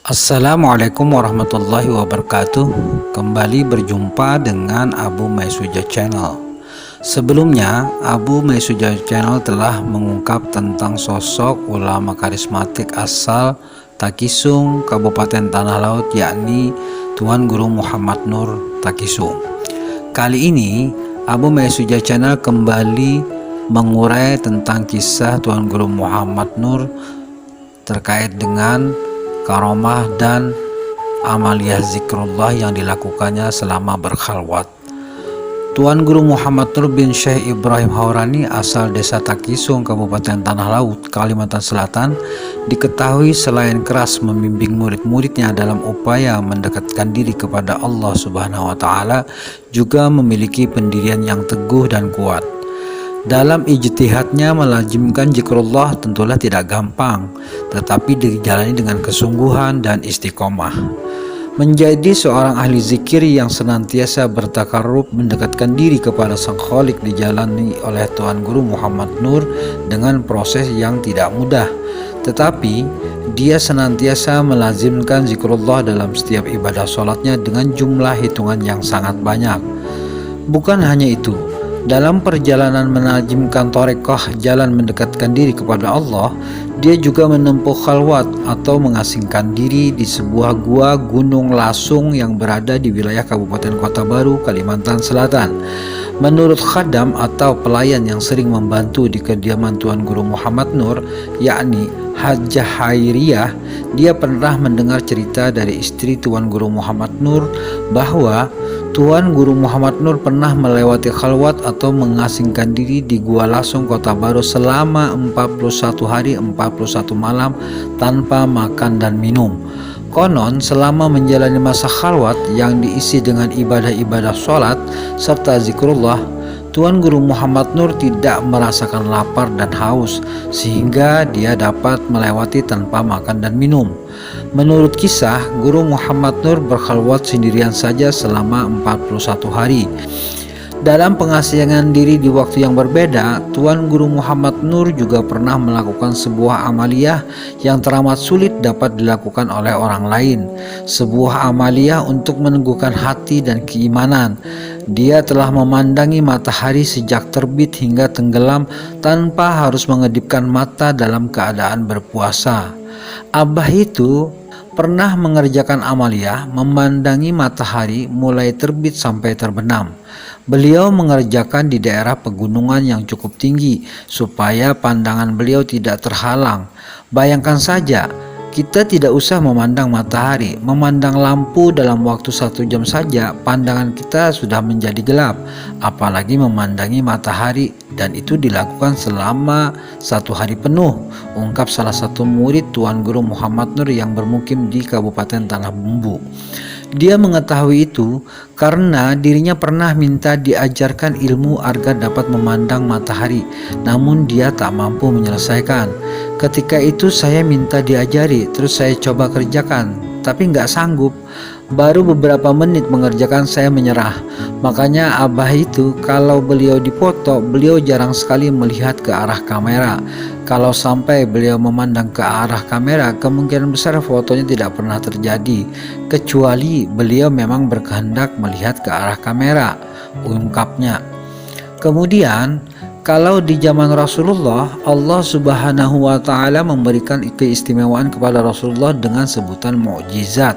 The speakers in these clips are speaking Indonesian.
Assalamualaikum warahmatullahi wabarakatuh. Kembali berjumpa dengan Abu Maisuja Channel. Sebelumnya, Abu Maisuja Channel telah mengungkap tentang sosok ulama karismatik asal Takisung, Kabupaten Tanah Laut, yakni Tuan Guru Muhammad Nur Takisung. Kali ini, Abu Maisuja Channel kembali mengurai tentang kisah Tuan Guru Muhammad Nur terkait dengan karomah dan amaliyah zikrullah yang dilakukannya selama berkhalwat. Tuan Guru Muhammad Nur bin Syekh Ibrahim Haurani asal desa Takisung, Kabupaten Tanah Laut, Kalimantan Selatan, diketahui selain keras membimbing murid-muridnya dalam upaya mendekatkan diri kepada Allah Subhanahu wa Ta'ala, juga memiliki pendirian yang teguh dan kuat. Dalam ijtihadnya melazimkan zikrullah tentulah tidak gampang, tetapi dijalani dengan kesungguhan dan istiqomah. Menjadi seorang ahli zikir yang senantiasa bertakarrub mendekatkan diri kepada Sang Khalik dijalani oleh Tuan Guru Muhammad Nur dengan proses yang tidak mudah, tetapi dia senantiasa melazimkan zikrullah dalam setiap ibadah sholatnya dengan jumlah hitungan yang sangat banyak. Bukan hanya itu, dalam perjalanan menajimkan thariqah jalan mendekatkan diri kepada Allah, dia juga menempuh khalwat atau mengasingkan diri di sebuah gua Gunung Lasung yang berada di wilayah Kabupaten Kota Baru, Kalimantan Selatan. Menurut khadam atau pelayan yang sering membantu di kediaman Tuan Guru Muhammad Nur, yakni Hajah Hairiyah, dia pernah mendengar cerita dari istri Tuan Guru Muhammad Nur bahwa Tuan Guru Muhammad Nur pernah melewati khalwat atau mengasingkan diri di Gua Lasung, Kota Baru selama 41 hari 41 malam tanpa makan dan minum. Konon selama menjalani masa khalwat yang diisi dengan ibadah-ibadah sholat serta zikrullah, Tuan Guru Muhammad Nur tidak merasakan lapar dan haus sehingga dia dapat melewati tanpa makan dan minum. Menurut kisah, Guru Muhammad Nur berkhalwat sendirian saja selama 41 hari. Dalam pengasingan diri di waktu yang berbeda, Tuan Guru Muhammad Nur juga pernah melakukan sebuah amaliyah yang teramat sulit dapat dilakukan oleh orang lain. Sebuah amaliyah untuk meneguhkan hati dan keimanan. Dia telah memandangi matahari sejak terbit hingga tenggelam tanpa harus mengedipkan mata dalam keadaan berpuasa. Abah itu pernah mengerjakan amaliyah memandangi matahari mulai terbit sampai terbenam. Beliau mengerjakan di daerah pegunungan yang cukup tinggi supaya pandangan beliau tidak terhalang. Bayangkan saja, kita tidak usah memandang matahari, memandang lampu dalam waktu 1 jam saja pandangan kita sudah menjadi gelap, apalagi memandangi matahari, dan itu dilakukan selama 1 hari penuh, ungkap salah satu murid Tuan Guru Muhammad Nur yang bermukim di Kabupaten Tanah Bumbu. Dia mengetahui itu karena dirinya pernah minta diajarkan ilmu agar dapat memandang matahari, namun dia tak mampu menyelesaikan. Ketika itu saya minta diajari, terus saya coba kerjakan, tapi nggak sanggup. Baru beberapa menit mengerjakan saya menyerah. Makanya Abah itu kalau beliau dipoto, beliau jarang sekali melihat ke arah kamera. Kalau sampai beliau memandang ke arah kamera, kemungkinan besar fotonya tidak pernah terjadi, kecuali beliau memang berkehendak melihat ke arah kamera, ungkapnya. Kemudian kalau di zaman Rasulullah, Allah Subhanahu wa Ta'ala memberikan keistimewaan kepada Rasulullah dengan sebutan mukjizat.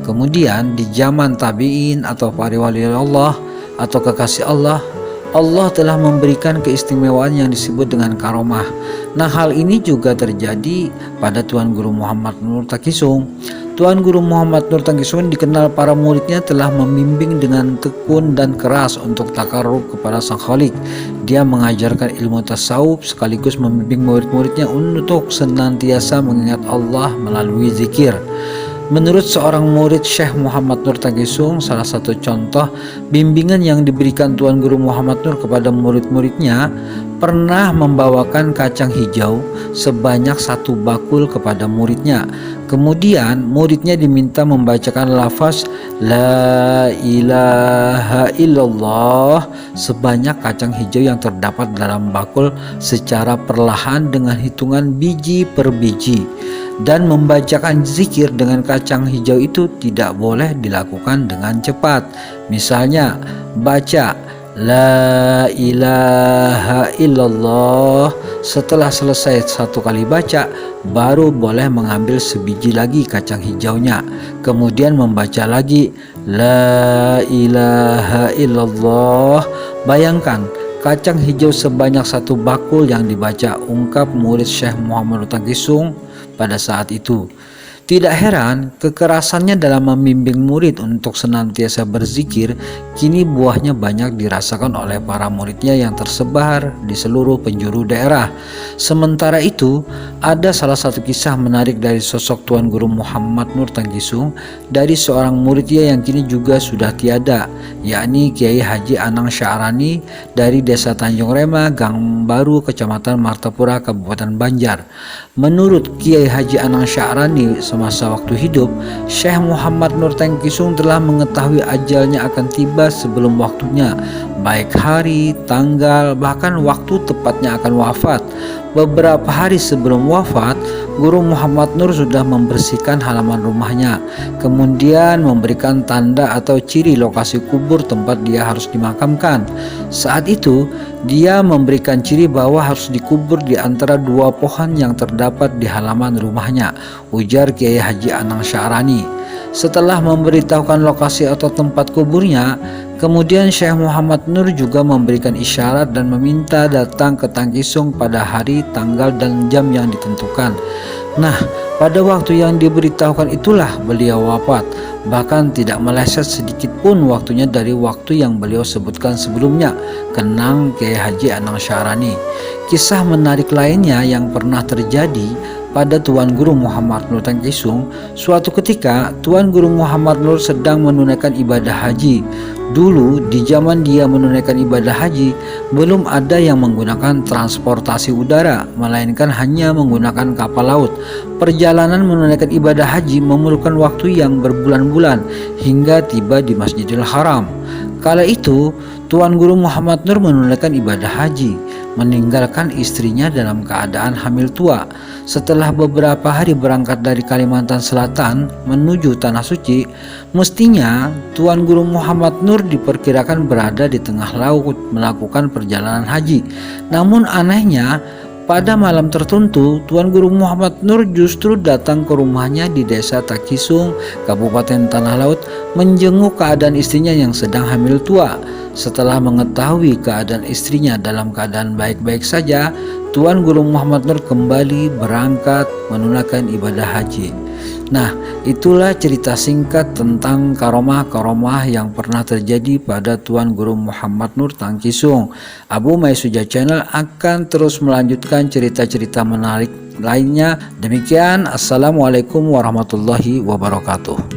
Kemudian di zaman tabi'in atau para wali Allah atau kekasih Allah, Allah telah memberikan keistimewaan yang disebut dengan karomah. Nah, hal ini juga terjadi pada Tuan Guru Muhammad Nur Takisung. Tuan Guru Muhammad Nur Takisung dikenal para muridnya telah membimbing dengan tekun dan keras untuk takarrub kepada Sang Khalik. Dia mengajarkan ilmu tasawuf sekaligus membimbing murid-muridnya untuk senantiasa mengingat Allah melalui zikir. Menurut seorang murid Syekh Muhammad Nur Takisung, salah satu contoh bimbingan yang diberikan Tuan Guru Muhammad Nur kepada murid-muridnya pernah membawakan kacang hijau sebanyak 1 bakul kepada muridnya. Kemudian muridnya diminta membacakan lafaz La ilaha illallah sebanyak kacang hijau yang terdapat dalam bakul secara perlahan dengan hitungan biji per biji. Dan membacakan zikir dengan kacang hijau itu tidak boleh dilakukan dengan cepat. Misalnya baca La ilaha illallah. Setelah selesai satu kali baca, baru boleh mengambil sebiji lagi kacang hijaunya. Kemudian membaca lagi La ilaha illallah. Bayangkan kacang hijau sebanyak satu bakul yang dibaca, ungkap murid Syekh Muhammad Nur Tangkisung pada saat itu. Tidak heran kekerasannya dalam membimbing murid untuk senantiasa berzikir kini buahnya banyak dirasakan oleh para muridnya yang tersebar di seluruh penjuru daerah. Sementara itu, ada salah satu kisah menarik dari sosok Tuan Guru Muhammad Nur Tangkisung dari seorang muridnya yang kini juga sudah tiada, yakni Kiai Haji Anang Sya'rani dari Desa Tanjung Rema, Gang Baru, Kecamatan Martapura, Kabupaten Banjar. Menurut Kiai Haji Anang Sya'rani, semasa waktu hidup, Syekh Muhammad Nur Tangkisung telah mengetahui ajalnya akan tiba sebelum waktunya, baik hari, tanggal, bahkan waktu tepatnya akan wafat. Beberapa hari sebelum wafat, Guru Muhammad Nur sudah membersihkan halaman rumahnya, kemudian memberikan tanda atau ciri lokasi kubur tempat dia harus dimakamkan. Saat itu, dia memberikan ciri bahwa harus dikubur di antara dua pohon yang terdapat di halaman rumahnya, ujar Kiai Haji Anang Sya'rani. Setelah memberitahukan lokasi atau tempat kuburnya, kemudian Syekh Muhammad Nur juga memberikan isyarat dan meminta datang ke Tangkisung pada hari, tanggal, dan jam yang ditentukan. Nah, pada waktu yang diberitahukan itulah beliau wafat, bahkan tidak meleset sedikit pun waktunya dari waktu yang beliau sebutkan sebelumnya, kenang Kiai Haji Anang Sya'rani. Kisah menarik lainnya yang pernah terjadi pada Tuan Guru Muhammad Nur Tangkisung. Suatu ketika Tuan Guru Muhammad Nur sedang menunaikan ibadah haji. Dulu di zaman dia menunaikan ibadah haji, belum ada yang menggunakan transportasi udara, melainkan hanya menggunakan kapal laut. Perjalanan menunaikan ibadah haji memerlukan waktu yang berbulan-bulan hingga tiba di Masjidil Haram. Kala itu Tuan Guru Muhammad Nur menunaikan ibadah haji, meninggalkan istrinya dalam keadaan hamil tua. Setelah beberapa hari berangkat dari Kalimantan Selatan menuju Tanah Suci, mestinya Tuan Guru Muhammad Nur diperkirakan berada di tengah laut melakukan perjalanan haji. Namun anehnya, pada malam tertentu Tuan Guru Muhammad Nur justru datang ke rumahnya di Desa Tangkisung, Kabupaten Tanah Laut, menjenguk keadaan istrinya yang sedang hamil tua. Setelah mengetahui keadaan istrinya dalam keadaan baik-baik saja, Tuan Guru Muhammad Nur kembali berangkat menunaikan ibadah haji. Nah, itulah cerita singkat tentang karomah-karomah yang pernah terjadi pada Tuan Guru Muhammad Nur Tangkisung. Abu Maisuja Channel akan terus melanjutkan cerita-cerita menarik lainnya. Demikian, Assalamualaikum warahmatullahi wabarakatuh.